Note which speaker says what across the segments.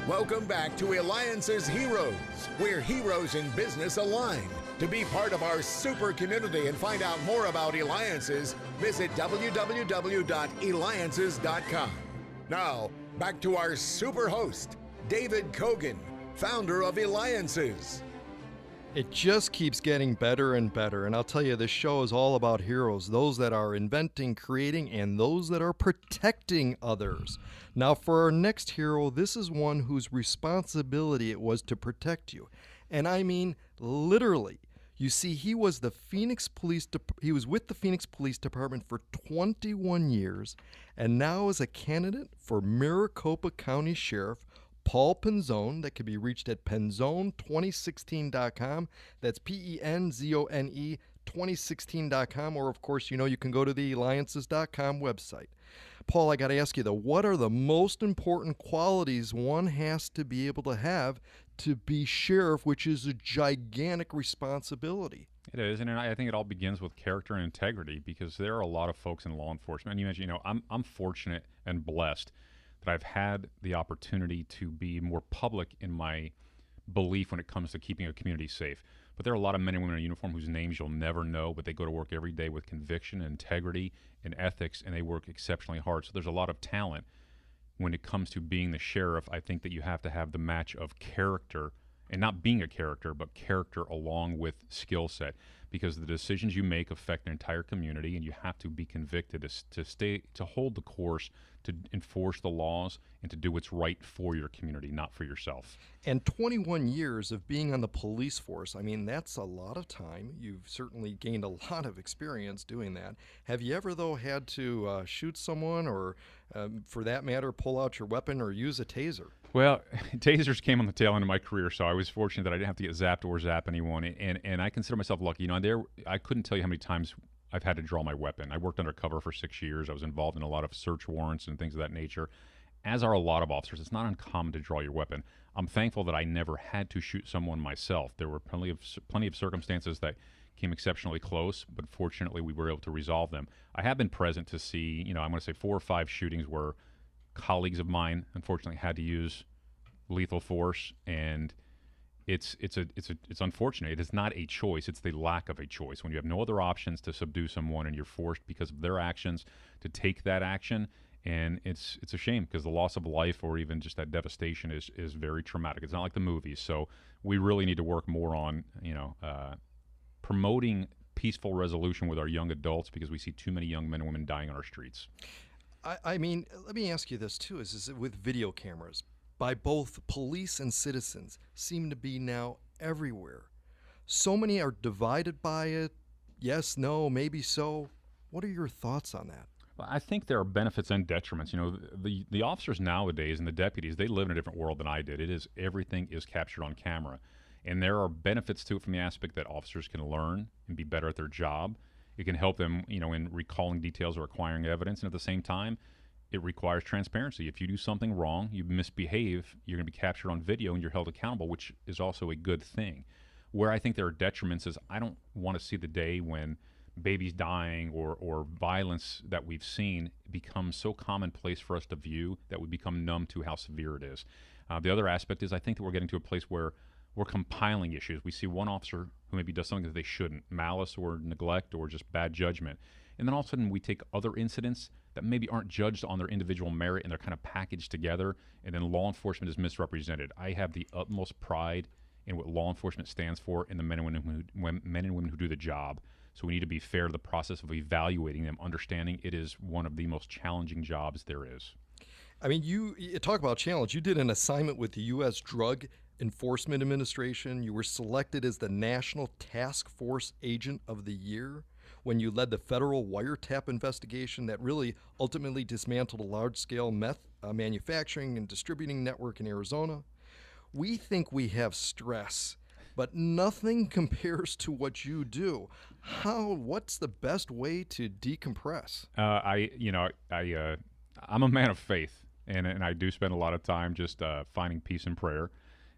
Speaker 1: Welcome back to Eliances Heroes, where heroes in business align. To be part of our super community and find out more about Eliances, visit www.Eliances.com. Now, back to our super host, David Cogan, founder of Eliances.
Speaker 2: It just keeps getting better and better, and I'll tell you, this show is all about heroes, those that are inventing, creating, and those that are protecting others. Now, for our next hero, this is one whose responsibility it was to protect you, and I mean literally. You see, he was with the Phoenix Police Department for 21 years, and now is a candidate for Maricopa County Sheriff Paul Penzone, that can be reached at Penzone2016.com. That's Penzone 2016.com, or of course, you can go to the Eliances.com website. Paul, I got to ask you though, what are the most important qualities one has to be able to have to be sheriff, which is a gigantic responsibility?
Speaker 3: It is, and I think it all begins with character and integrity, because there are a lot of folks in law enforcement. And you mentioned, I'm fortunate and blessed that I've had the opportunity to be more public in my belief when it comes to keeping a community safe. But there are a lot of men and women in uniform whose names you'll never know, but they go to work every day with conviction and integrity and ethics, and they work exceptionally hard. So there's a lot of talent when it comes to being the sheriff. I think that you have to have the match of character, and not being a character, but character along with skill set, because the decisions you make affect the entire community, and you have to be convicted to hold the course, to enforce the laws, and to do what's right for your community, not for yourself.
Speaker 2: And 21 years of being on the police force, I mean, that's a lot of time. You've certainly gained a lot of experience doing that. Have you ever, though, had to shoot someone or, for that matter, pull out your weapon or use a taser?
Speaker 3: Well, tasers came on the tail end of my career, so I was fortunate that I didn't have to get zapped or zap anyone, and I consider myself lucky. I couldn't tell you how many times I've had to draw my weapon. I worked undercover for 6 years. I was involved in a lot of search warrants and things of that nature. As are a lot of officers, it's not uncommon to draw your weapon. I'm thankful that I never had to shoot someone myself. There were plenty of circumstances that came exceptionally close, but fortunately we were able to resolve them. I have been present to see, I'm going to say 4 or 5 shootings where colleagues of mine unfortunately had to use lethal force, and it's unfortunate. It is not a choice. It's the lack of a choice. When you have no other options to subdue someone, and you're forced because of their actions to take that action, and it's a shame, because the loss of life or even just that devastation is very traumatic. It's not like the movies. So we really need to work more on promoting peaceful resolution with our young adults, because we see too many young men and women dying on our streets.
Speaker 2: I mean, let me ask you this too: is with video cameras by both police and citizens seem to be now everywhere. So many are divided by it. Yes, no, maybe so. What are your thoughts on that?
Speaker 3: Well, I think there are benefits and detriments. The officers nowadays and the deputies, they live in a different world than I did. Everything is captured on camera. And there are benefits to it from the aspect that officers can learn and be better at their job. It can help them, in recalling details or acquiring evidence. And at the same time, it requires transparency. If you do something wrong, you misbehave, you're going to be captured on video and you're held accountable, which is also a good thing. Where I think there are detriments is I don't want to see the day when babies dying or violence that we've seen becomes so commonplace for us to view that we become numb to how severe it is. The other aspect is I think that we're getting to a place where we're compiling issues. We see one officer who maybe does something that they shouldn't, malice or neglect or just bad judgment. And then all of a sudden we take other incidents that maybe aren't judged on their individual merit, and they're kind of packaged together, and then law enforcement is misrepresented. I have the utmost pride in what law enforcement stands for and the men and women who do the job. So we need to be fair to the process of evaluating them, understanding it is one of the most challenging jobs there is.
Speaker 2: I mean, you talk about challenge. You did an assignment with the U.S. Drug Enforcement Administration. You were selected as the National Task Force Agent of the Year when you led the federal wiretap investigation that really ultimately dismantled a large-scale meth manufacturing and distributing network in Arizona. We think we have stress, but nothing compares to what you do. What's the best way to decompress?
Speaker 3: I'm a man of faith, and I do spend a lot of time just finding peace in prayer,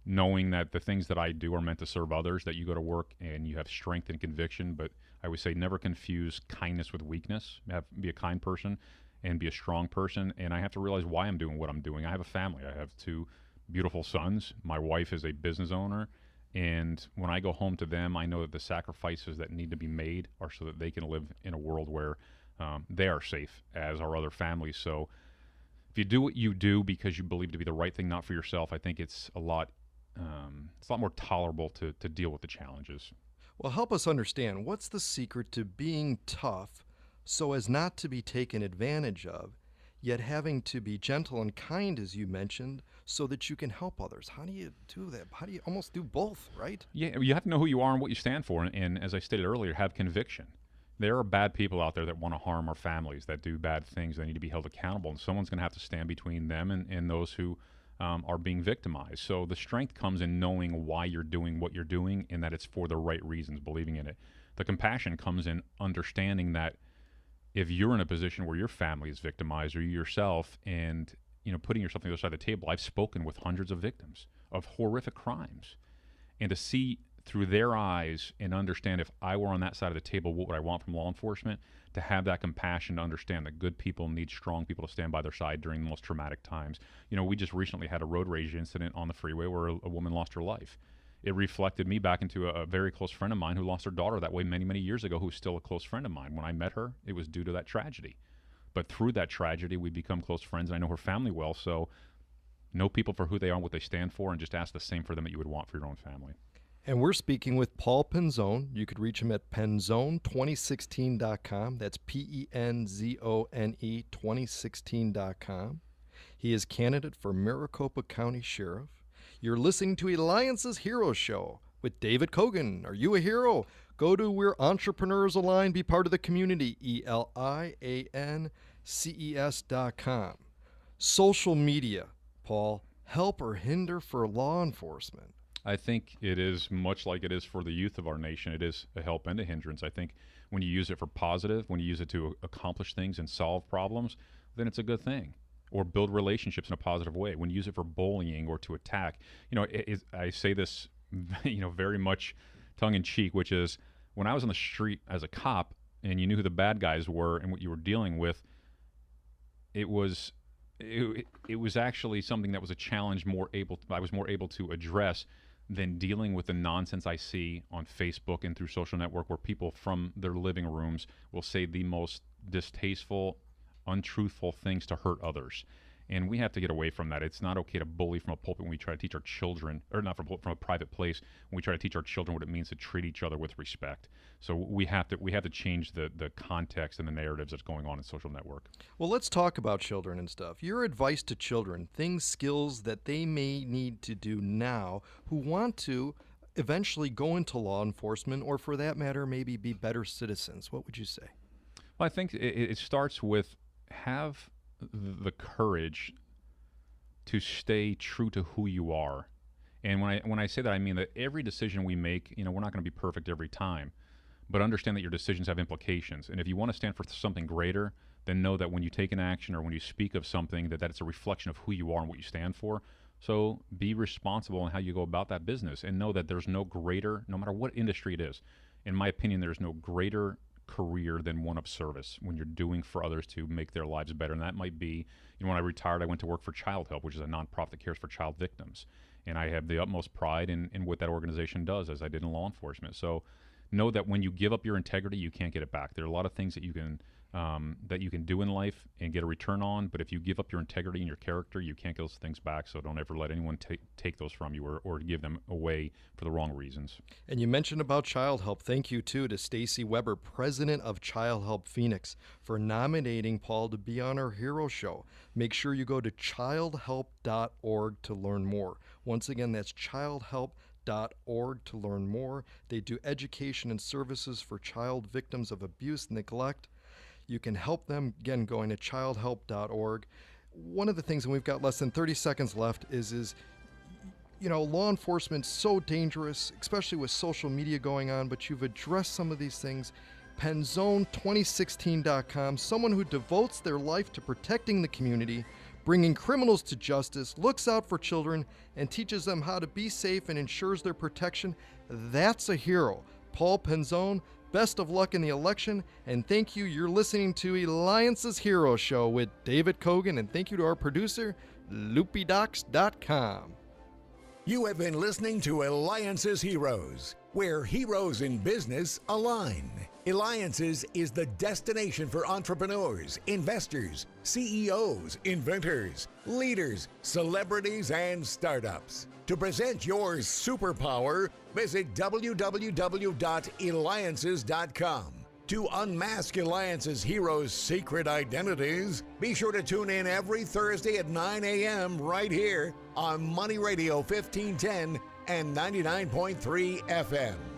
Speaker 3: knowing that the things that I do are meant to serve others, that you go to work and you have strength and conviction. But I would say never confuse kindness with weakness. Be a kind person and be a strong person. And I have to realize why I'm doing what I'm doing. I have a family. I have 2 beautiful sons. My wife is a business owner. And when I go home to them, I know that the sacrifices that need to be made are so that they can live in a world where they are safe as our other families. So if you do what you do because you believe to be the right thing, not for yourself, I think it's a lot more tolerable to deal with the challenges.
Speaker 2: Well, help us understand, what's the secret to being tough so as not to be taken advantage of, yet having to be gentle and kind, as you mentioned, so that you can help others? How do you do that? How do you almost do both, right?
Speaker 3: Yeah, you have to know who you are and what you stand for. And as I stated earlier, have conviction. There are bad people out there that want to harm our families, that do bad things. They need to be held accountable. And someone's going to have to stand between them and those who are being victimized. So the strength comes in knowing why you're doing what you're doing and that it's for the right reasons, believing in it. The compassion comes in understanding that if you're in a position where your family is victimized or you yourself, and putting yourself on the other side of the table. I've spoken with hundreds of victims of horrific crimes, and to see through their eyes and understand, if I were on that side of the table, what would I want from law enforcement? To have that compassion to understand that good people need strong people to stand by their side during the most traumatic times. We just recently had a road rage incident on the freeway where a woman lost her life. It reflected me back into a very close friend of mine who lost her daughter that way many, many years ago, who's still a close friend of mine. When I met her, it was due to that tragedy. But through that tragedy, we become close friends, and I know her family well. So know people for who they are and what they stand for, and just ask the same for them that you would want for your own family.
Speaker 2: And we're speaking with Paul Penzone. You could reach him at Penzone2016.com. That's Penzone 2016.com. He is candidate for Maricopa County Sheriff. You're listening to Eliances Hero Show with David Cogan. Are you a hero? Go to Where Entrepreneurs Align, be part of the community, Eliances.com. Social media, Paul, help or hinder for law enforcement?
Speaker 3: I think it is much like it is for the youth of our nation. It is a help and a hindrance. I think when you use it for positive, when you use it to accomplish things and solve problems, then it's a good thing. Or build relationships in a positive way. When you use it for bullying or to attack, I say this, very much tongue-in-cheek, which is when I was on the street as a cop and you knew who the bad guys were and what you were dealing with, it was actually something that was a challenge I was more able to address than dealing with the nonsense I see on Facebook and through social network, where people from their living rooms will say the most distasteful, untruthful things to hurt others. And we have to get away from that. It's not okay to bully from a pulpit when we try to teach our children, or not from a private place, when we try to teach our children what it means to treat each other with respect. So we have to change the context and the narratives that's going on in social network.
Speaker 2: Well, let's talk about children and stuff. Your advice to children, skills that they may need to do now who want to eventually go into law enforcement, or for that matter, maybe be better citizens. What would you say?
Speaker 3: Well, I think it starts with have the courage to stay true to who you are. And when I say that, I mean that every decision we make, we're not going to be perfect every time, but understand that your decisions have implications. And if you want to stand for something greater, then know that when you take an action or when you speak of something, that it's a reflection of who you are and what you stand for. So be responsible in how you go about that business, and know that there's no greater, no matter what industry it is. In my opinion, there's no greater career than one of service, when you're doing for others to make their lives better. And that might be, when I retired, I went to work for ChildHelp, which is a nonprofit that cares for child victims. And I have the utmost pride in what that organization does, as I did in law enforcement. So know that when you give up your integrity, you can't get it back. There are a lot of things that you can do in life and get a return on, but if you give up your integrity and your character, you can't get those things back. So don't ever let anyone take those from you, or give them away for the wrong reasons.
Speaker 2: And you mentioned about ChildHelp. Thank you, too, to Stacey Weber, president of ChildHelp Phoenix, for nominating Paul to be on our Hero Show. Make sure you go to childhelp.org to learn more. Once again, that's childhelp.org to learn more. They do education and services for child victims of abuse and neglect. You can help them, again, going to childhelp.org. One of the things, and we've got less than 30 seconds left, is law enforcement's so dangerous, especially with social media going on, but you've addressed some of these things. Penzone2016.com, someone who devotes their life to protecting the community, bringing criminals to justice, looks out for children, and teaches them how to be safe and ensures their protection. That's a hero. Paul Penzone, Best of luck in the election, and thank you. You're listening to Eliances Hero Show with David Cogan, and thank you to our producer, LoopyDocs.com.
Speaker 1: You have been listening to Eliances Heroes, where heroes in business align. Eliances is the destination for entrepreneurs, investors, CEOs, inventors, leaders, celebrities, and startups. To present your superpower, visit www.Eliances.com. To unmask Eliances heroes' secret identities, be sure to tune in every Thursday at 9 a.m. right here on Money Radio 1510 and 99.3 FM.